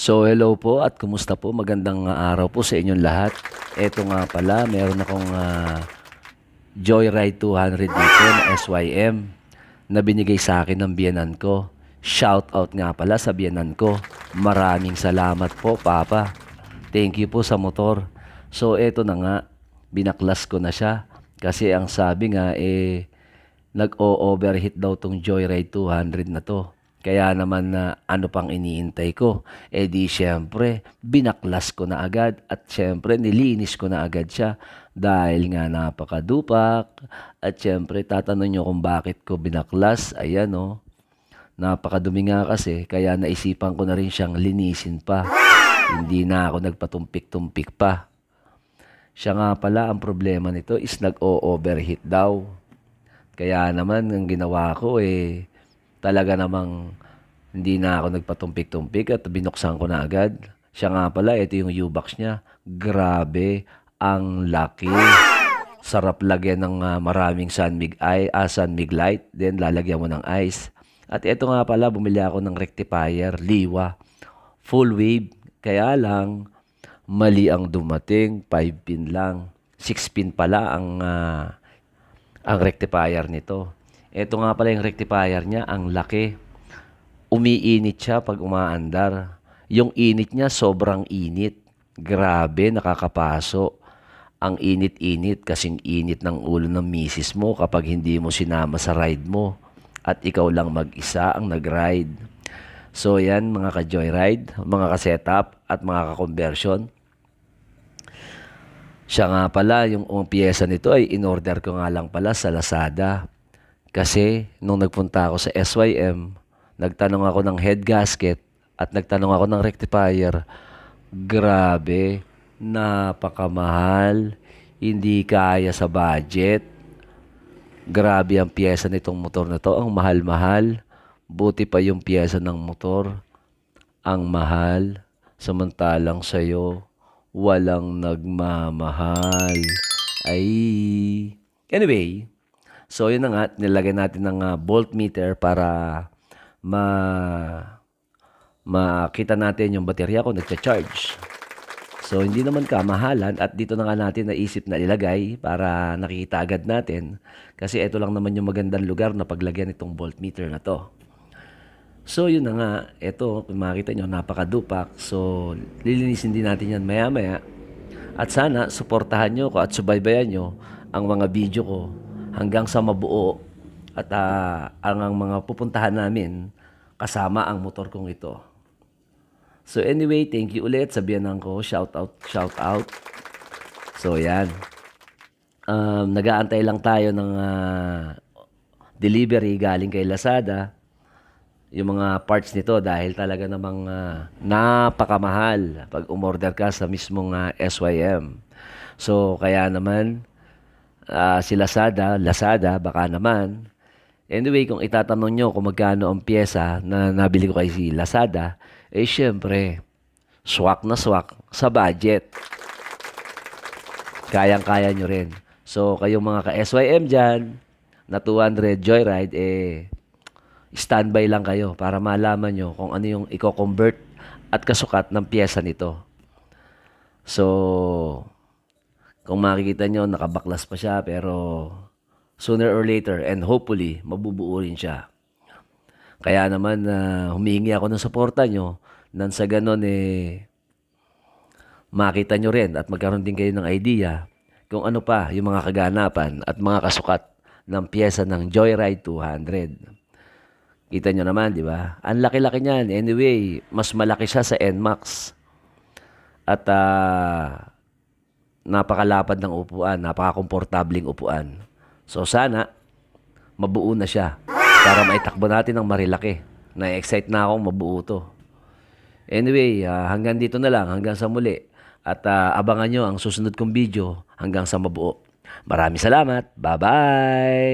So hello po at kumusta po? Magandang araw po sa inyong lahat. Eto nga pala, meron akong Joyride 200 dito na SYM na binigay sa akin ng biyenan ko. Shout out nga pala sa biyenan ko. Maraming salamat po, Papa. Thank you po sa motor. So eto na nga, binaklas ko na siya. Kasi ang sabi nga nag-o-overheat daw tong Joyride 200 na to. Kaya naman na ano pang iniintay ko? Di syempre, binaklas ko na agad at syempre nilinis ko na agad siya dahil nga napakadupak. At syempre tatanong nyo kung bakit ko binaklas. Ayan o, napakadumi nga kasi kaya naisipan ko na rin siyang linisin pa. Hindi na ako nagpatumpik-tumpik pa. Siya nga pala ang problema nito is nag-o-overheat daw. Kaya naman ang ginawa ko talaga namang hindi na ako nagpatumpik-tumpik at binuksan ko na agad. Siya nga pala, ito yung U-box niya. Grabe, ang laki. Sarap lagyan ng maraming sunmig light. Then lalagyan mo ng ice. At ito nga pala, bumili ako ng rectifier, Liwa. Full wave. Kaya lang, mali ang dumating. 5 pin lang. 6 pin pala ang rectifier nito. Ito nga pala yung rectifier niya, ang laki. Umiinit siya pag umaandar. Yung init niya, sobrang init. Grabe, nakakapaso. Ang init-init, kasing init ng ulo ng misis mo kapag hindi mo sinama sa ride mo. At ikaw lang mag-isa ang nag-ride. So yan, mga ka-joyride, mga ka-setup, at mga ka-conversion. Siya nga pala, yung pyesa nito ay in-order ko nga lang pala sa Lazada. Kasi nung nagpunta ako sa SYM, nagtanong ako ng head gasket at nagtanong ako ng rectifier. Grabe, napakamahal. Hindi kaya sa budget. Grabe ang pyesa nitong motor na to. Ang mahal-mahal. Buti pa yung pyesa ng motor. Ang mahal. Samantalang sa'yo, walang nagmamahal. Anyway, so yun na nga, nilagay natin ng voltmeter para makita natin yung baterya kung nagcha-charge. So hindi naman kamahalan at dito na nga natin naisip na ilagay para nakikita agad natin. Kasi ito lang naman yung magandang lugar na paglagyan itong voltmeter na to. So yun na nga, ito kung makita nyo napakadupak. So lilinisin din natin yan maya-maya. At sana suportahan nyo ko at subaybayan nyo ang mga video ko hanggang sa mabuo at ang mga pupuntahan namin kasama ang motor kong ito. So anyway, thank you ulit sa biyenan ko. Shout out. So yan. Nag-aantay lang tayo ng delivery galing kay Lazada. Yung mga parts nito dahil talaga namang napakamahal pag umorder ka sa mismong SYM. So kaya naman si Lazada, baka naman. Anyway, kung itatanong nyo kung magkano ang pyesa na nabili ko kay si Lazada, syempre, swak na swak sa budget. Kayang-kaya nyo rin. So, kayong mga ka-SYM dyan, na 200 Joyride, standby lang kayo para malaman nyo kung ano yung i-convert at kasukat ng pyesa nito. So, kung makikita nyo, nakabaklas pa siya pero sooner or later and hopefully, mabubuo rin siya. Kaya naman, humingi ako ng suporta nyo nang sa ganon makita nyo rin at magkaroon din kayo ng idea kung ano pa yung mga kaganapan at mga kasukat ng pyesa ng Joyride 200. Kita nyo naman, di ba? Ang laki-laki niyan. Anyway, mas malaki siya sa NMAX. At napakalapad ng upuan, napakakomportabling upuan. So sana, mabuo na siya para maitakbo natin ng marilaki. Na-excite na akong mabuo to. Anyway, hanggang dito na lang, hanggang sa muli. At abangan nyo ang susunod kong video hanggang sa mabuo. Maraming salamat. Bye-bye!